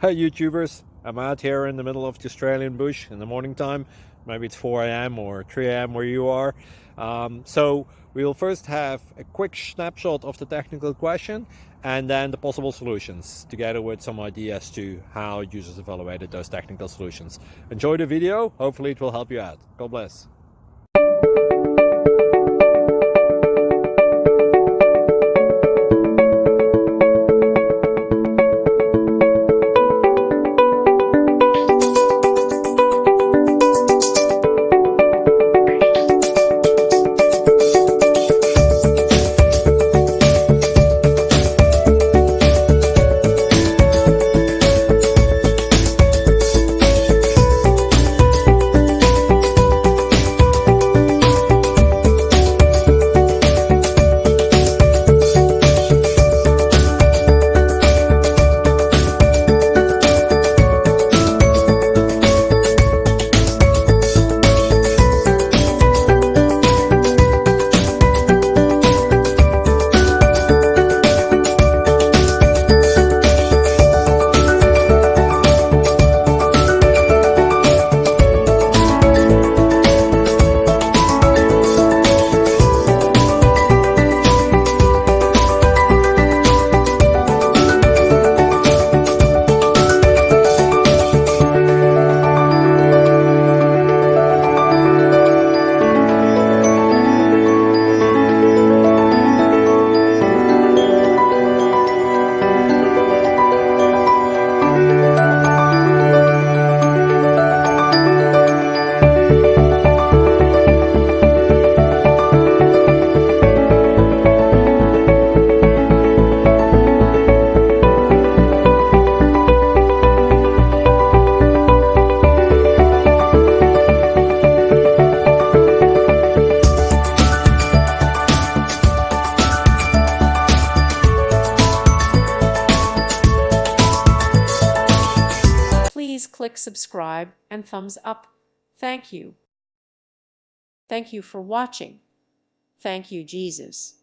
Hey YouTubers, I'm out here in the middle of the Australian bush in the morning time. Maybe it's 4 a.m. or 3 a.m. where you are. So we'll first have a quick snapshot of the technical question and then the possible solutions, together with some ideas to how users evaluated those technical solutions. Enjoy the video, hopefully it will help you out. God bless. Please click subscribe and thumbs up. Thank you. Thank you for watching. Thank you, Jesus.